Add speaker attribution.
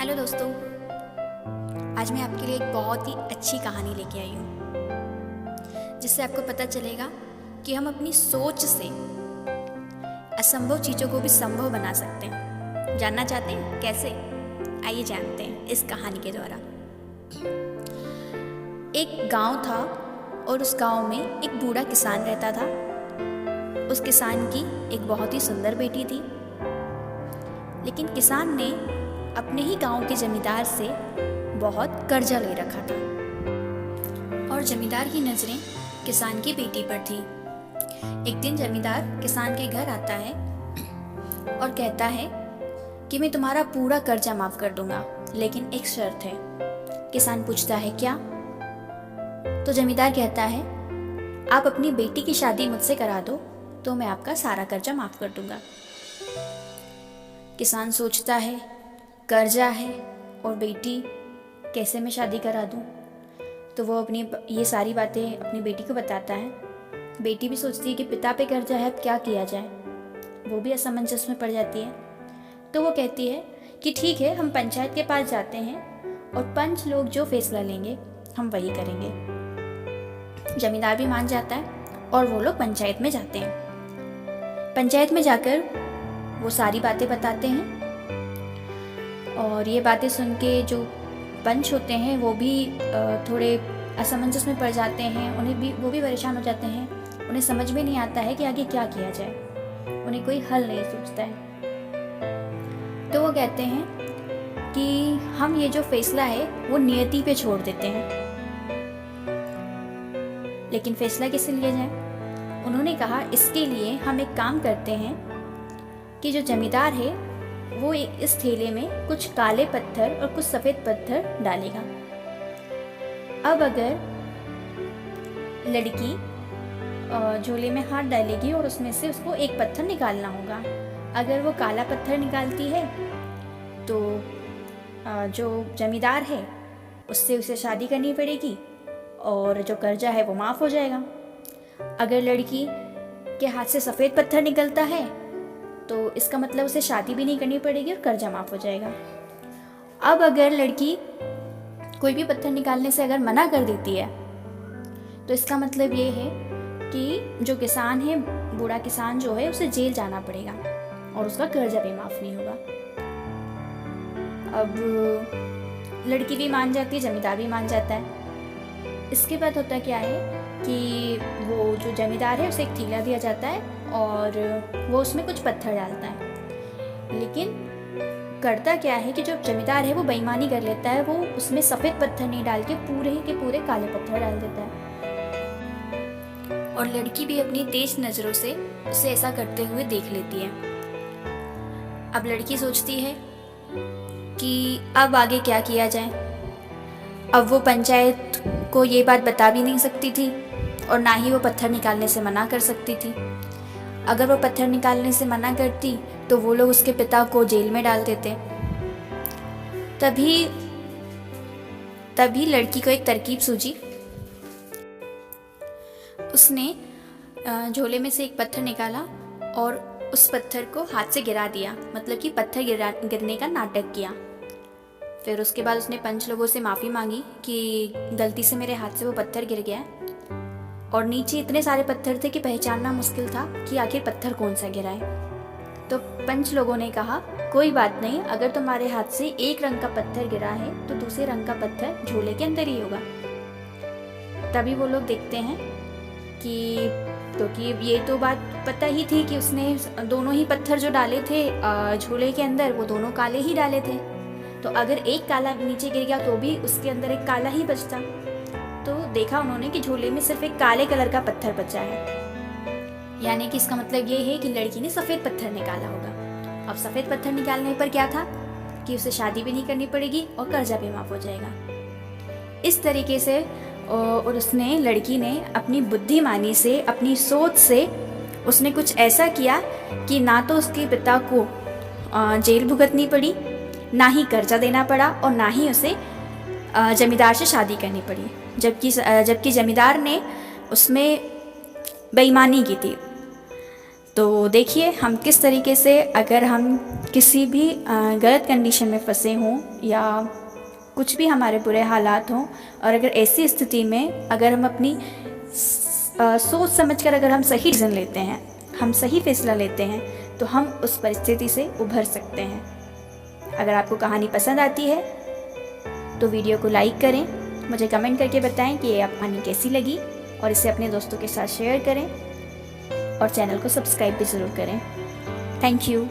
Speaker 1: Hello दोस्तों, आज मैं आपके लिए एक बहुत ही अच्छी कहानी लेके आई हूँ जिससे आपको पता चलेगा कि हम अपनी सोच से असंभव चीज़ों को भी संभव बना सकते हैं। जानना चाहते हैं कैसे? आइए जानते हैं इस कहानी के द्वारा। एक गांव था और उस गांव में एक बूढ़ा किसान रहता था। उस किसान की एक बहुत ही सुंदर बेटी थी, लेकिन किसान ने अपने ही गांव के जमींदार से बहुत कर्जा ले रखा था और जमींदार की नज़रें किसान की बेटी पर थी। एक दिन जमींदार किसान के घर आता है और कहता है कि मैं तुम्हारा पूरा कर्जा माफ कर दूंगा, लेकिन एक शर्त है। किसान पूछता है क्या? तो जमींदार कहता है आप अपनी बेटी की शादी मुझसे करा दो तो मैं आपका सारा कर्जा माफ कर दूंगा। किसान सोचता है कर्जा है और बेटी, कैसे मैं शादी करा दूं? तो वो अपनी ये सारी बातें अपनी बेटी को बताता है। बेटी भी सोचती है कि पिता पे कर्जा है, अब क्या किया जाए। वो भी असमंजस में पड़ जाती है। तो वो कहती है कि ठीक है, हम पंचायत के पास जाते हैं और पंच लोग जो फैसला लेंगे हम वही करेंगे। जमींदार भी मान जाता है और वो लोग पंचायत में जाते हैं। पंचायत में जाकर वो सारी बातें बताते हैं और ये बातें सुन के जो पंच होते हैं वो भी थोड़े असमंजस में पड़ जाते हैं। वो भी परेशान हो जाते हैं। उन्हें समझ में नहीं आता है कि आगे क्या किया जाए। उन्हें कोई हल नहीं सूझता है। तो वो कहते हैं कि हम ये जो फैसला है वो नियति पे छोड़ देते हैं। लेकिन फैसला किसे लिया जाए? उन्होंने कहा इसके लिए हम एक काम करते हैं कि जो जमींदार है वो इस थैले में कुछ काले पत्थर और कुछ सफ़ेद पत्थर डालेगा। अब अगर लड़की झोले में हाथ डालेगी और उसमें से उसको एक पत्थर निकालना होगा। अगर वो काला पत्थर निकालती है तो जो जमींदार है उससे उसे शादी करनी पड़ेगी और जो कर्जा है वो माफ़ हो जाएगा। अगर लड़की के हाथ से सफ़ेद पत्थर निकलता है तो इसका मतलब उसे शादी भी नहीं करनी पड़ेगी और कर्जा माफ़ हो जाएगा। अब अगर लड़की कोई भी पत्थर निकालने से अगर मना कर देती है तो इसका मतलब ये है कि जो किसान है, बूढ़ा किसान जो है, उसे जेल जाना पड़ेगा और उसका कर्जा भी माफ़ नहीं होगा। अब लड़की भी मान जाती है, जमींदार भी मान जाता है। इसके बाद होता क्या है कि वो जो जमींदार है उसे एक थैला दिया जाता है और वो उसमें कुछ पत्थर डालता है। लेकिन करता क्या है कि जो जमींदार है वो बेईमानी कर लेता है। वो उसमें सफ़ेद पत्थर नहीं डाल के पूरे काले पत्थर डाल देता है और लड़की भी अपनी तेज नज़रों से उसे ऐसा करते हुए देख लेती है। अब लड़की सोचती है कि अब आगे क्या किया जाए। अब वो पंचायत को ये बात बता भी नहीं सकती थी और ना ही वो पत्थर निकालने से मना कर सकती थी। अगर वो पत्थर निकालने से मना करती तो वो लोग उसके पिता को जेल में डाल देते। तभी लड़की को एक तरकीब सूझी। उसने झोले में से एक पत्थर निकाला और उस पत्थर को हाथ से गिरा दिया, मतलब कि पत्थर गिरने का नाटक किया। फिर उसके बाद उसने पंच लोगों से माफ़ी मांगी कि गलती से मेरे हाथ से वो पत्थर गिर गया और नीचे इतने सारे पत्थर थे कि पहचानना मुश्किल था कि आखिर पत्थर कौन सा गिरा है। तो पंच लोगों ने कहा कोई बात नहीं, अगर तुम्हारे हाथ से एक रंग का पत्थर गिरा है तो दूसरे रंग का पत्थर झोले के अंदर ही होगा। तभी वो लोग देखते हैं कि क्योंकि ये तो बात पता ही थी कि उसने दोनों ही पत्थर जो डाले थे झोले के अंदर वो दोनों काले ही डाले थे। तो अगर एक काला नीचे गिर गया तो भी उसके अंदर एक काला ही बचता। तो देखा उन्होंने कि झोले में सिर्फ एक काले कलर का पत्थर बचा है, यानी कि इसका मतलब ये है कि लड़की ने सफ़ेद पत्थर निकाला होगा। अब सफ़ेद पत्थर निकालने पर क्या था कि उसे शादी भी नहीं करनी पड़ेगी और कर्जा भी माफ़ हो जाएगा। इस तरीके से और उसने, लड़की ने अपनी बुद्धिमानी से, अपनी सोच से उसने कुछ ऐसा किया कि ना तो उसके पिता को जेल भुगतनी पड़ी, ना ही कर्जा देना पड़ा और ना ही उसे जमींदार से शादी करनी पड़ी। जबकि जमींदार ने उसमें बेईमानी की थी। तो देखिए हम किस तरीके से, अगर हम किसी भी गलत कंडीशन में फंसे हों या कुछ भी हमारे बुरे हालात हों, और अगर ऐसी स्थिति में अगर हम अपनी सोच समझकर अगर हम सही डिसीजन लेते हैं, हम सही फैसला लेते हैं, तो हम उस परिस्थिति से उभर सकते हैं। अगर आपको कहानी पसंद आती है तो वीडियो को लाइक करें, मुझे कमेंट करके बताएं कि ये कहानी कैसी लगी, और इसे अपने दोस्तों के साथ शेयर करें और चैनल को सब्सक्राइब भी ज़रूर करें। Thank you.